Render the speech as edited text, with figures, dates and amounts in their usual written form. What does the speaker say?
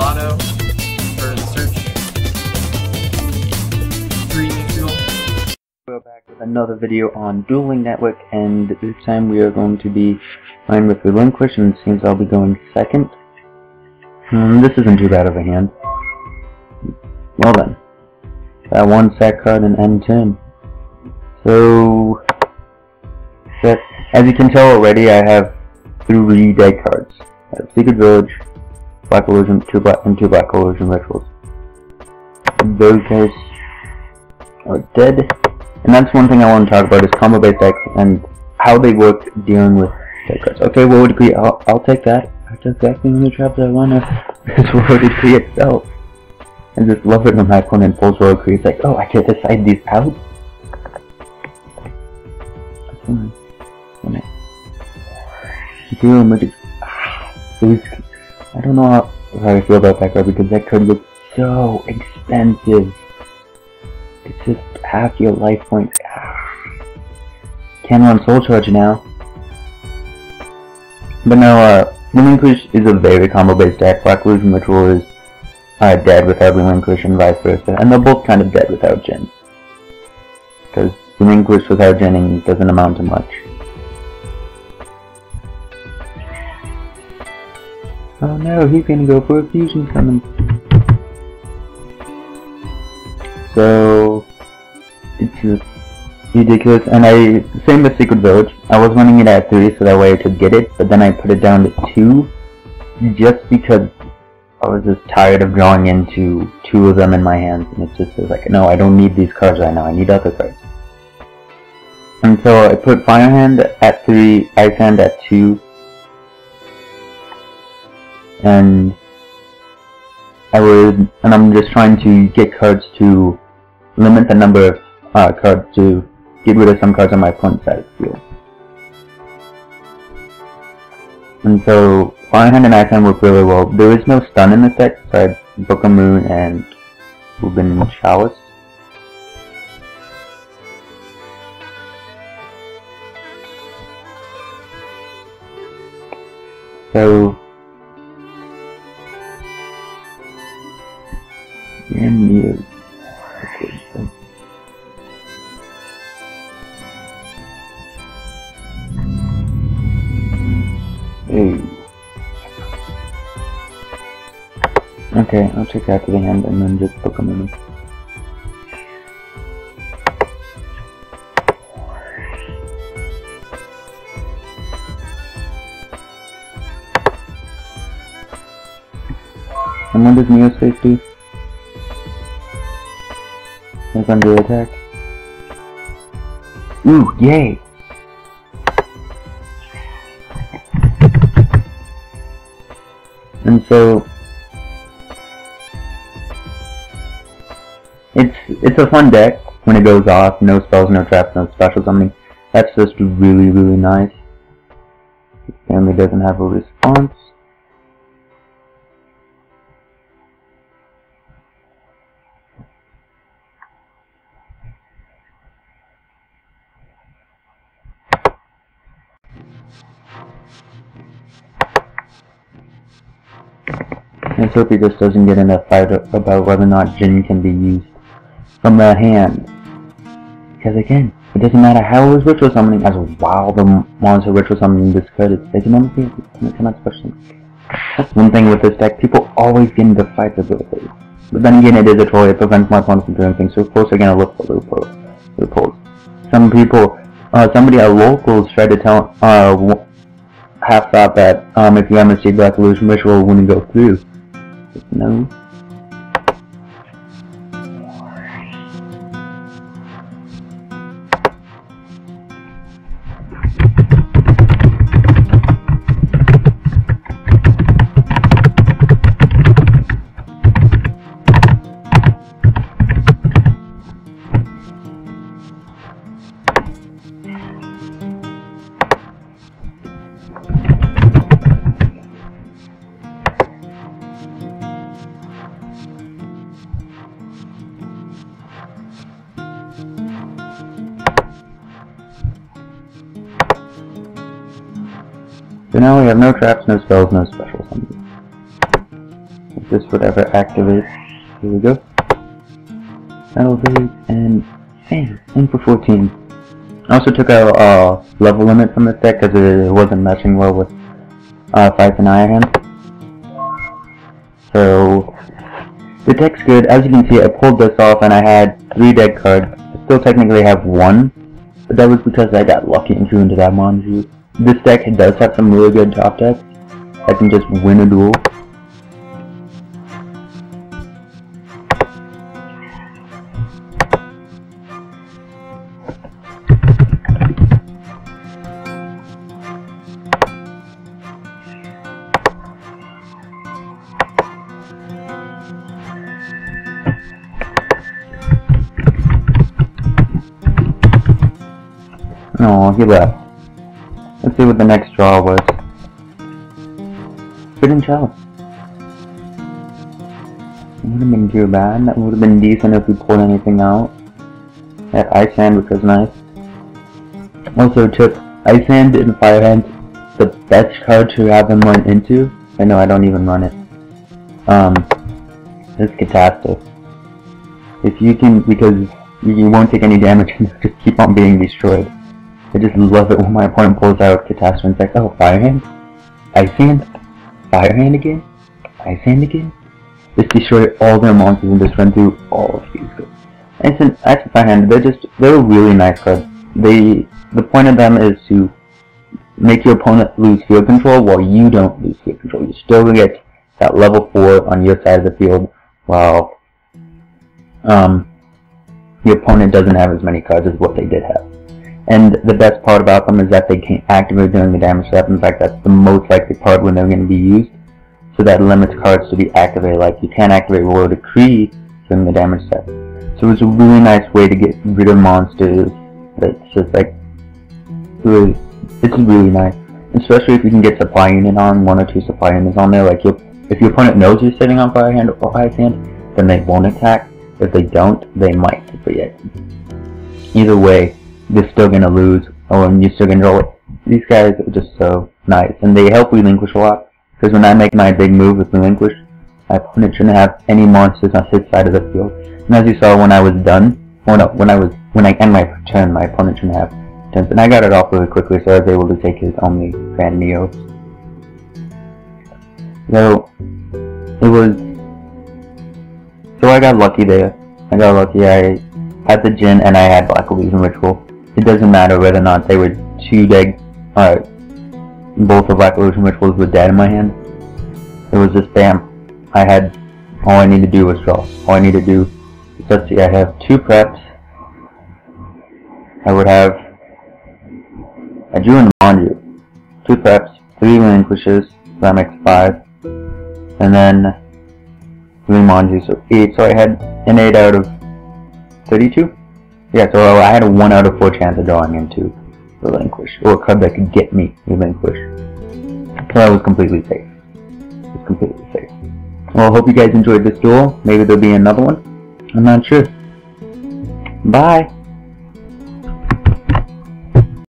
auto for search 3 duel. We're back with another video on dueling network, and this time we are going to be playing with Relinquished, and it seems I'll be going second. This isn't too bad of a hand. Well then, that one sack card and N10. So, as you can tell already, I have 3 dead cards. I have Secret Village, Black Illusion, 2 Black Illusion Rituals. Those guys are dead. And that's one thing I want to talk about is combo-based decks and how they work dealing with dead cards. Okay, World Decree, I'll take that. That's exactly the trap that I want to. It's World Decree itself. I just love it when my opponent pulls World Decree. It's like, oh, I can decide these out? I don't know how I feel about that card because that card looks so expensive. It's just half your life points. Can't run Soul Charge now. But no, Relinquished is a very combo-based deck. Black Illusion Ritual is dead without Relinquished and vice versa. And they're both kind of dead without Gen. Because Relinquished without Genning doesn't amount to much. Oh no, he's gonna go for a fusion summon. So it's just ridiculous. And same with Secret Village. I was running it at 3 so that way I could get it, but then I put it down to 2 just because I was just tired of drawing into 2 of them in my hands, and it just was like, no, I don't need these cards right now, I need other cards. And so I put Fire Hand at 3, Ice Hand at 2, and I'm just trying to get cards to limit the number of cards to get rid of some cards on my opponent's side of the field. And so Fire Hand and Ice Hand work really well. There is no stun in this deck besides Book of Moon and Rubin Chalice. So okay, I'll check out to the hand and then just book a minute. And what does Neo Space do? It's under attack. Ooh, yay! And so it's a fun deck when it goes off. No spells, no traps, no special summoning. That's just really, really nice. The family doesn't have a response. Let's hope he just doesn't get in a fight about whether or not Jin can be used from the hand. Because again, it doesn't matter how it was ritual summoning, as while the monster ritual summoning this card, it's an you cannot special. That's one thing with this deck, people always get into fights with it. But then again, it is a troll, it prevents my opponents from doing things, so of course they're gonna look for loopholes. Some people, somebody at locals tried to tell, half thought that if you MSG Black Illusion Ritual it wouldn't go through. No. So now we have no traps, no spells, no special summons. this would ever activate. Here we go. Elevate and bam, in for 14. I also took out level limit from this deck because it wasn't meshing well with Fights and Iron Hand. So the deck's good. As you can see, I pulled this off and I had 3 deck cards. I still technically have 1, but that was because I got lucky and drew into that Manju. This deck does have some really good top decks. I can just win a duel. Oh, he left. Let's see what the next draw was. Spitting Chalice. It would have been too bad. That would have been decent if we pulled anything out. Had Ice Hand, which was nice. Also took Ice Hand and Fire Hand, the best card to have them run into. I know I don't even run it. This Catastrophe. If you can, because you won't take any damage and just keep on being destroyed. I just love it when my opponent pulls out Catastrophe and it's like, oh, Fire Hand? Ice Hand? Fire Hand again? Ice Hand again? Just destroy all their monsters and just run through all of these guys. And since Ice and Fire Hand, they're really nice cards. The point of them is to make your opponent lose field control while you don't lose field control. You still get that level 4 on your side of the field while the opponent doesn't have as many cards as what they did have. And the best part about them is that they can't activate during the damage step. In fact, that's the most likely part when they're going to be used. So that limits cards to be activated. Like, you can't activate Royal Decree during the damage step. So it's a really nice way to get rid of monsters. It's just like, really, it's really nice. Especially if you can get Supply Unit on, 1 or 2 Supply Units on there. Like, if your opponent knows you're sitting on Fire Hand or Ice Hand, then they won't attack. If they don't, they might. But yeah, either way, they're still gonna lose, or you're still gonna roll it. These guys are just so nice, and they help Relinquish a lot. Because when I make my big move with Relinquish, my opponent shouldn't have any monsters on his side of the field. And as you saw when I was done, when I end my turn, my opponent shouldn't have turns, and I got it off really quickly, so I was able to take his only Grand Neo. So I got lucky there. I got lucky. I had the Djinn and I had Black Illusion Ritual. It doesn't matter whether or not they were 2 dead, both the Black Illusion Rituals were dead in my hand. It was just bam. All I need to do was draw. All I need to do, let's see, I have 2 preps. I drew in Manju. 2 preps, 3 Relinquishes, so that makes 5. And then 3 Manju, so 8. So I had an 8 out of 32? Yeah, so I had a 1 out of 4 chance of drawing into Relinquish, or a card that could get me Relinquish. So I was completely safe. It was completely safe. Well, I hope you guys enjoyed this duel. Maybe there'll be another one. I'm not sure. Bye!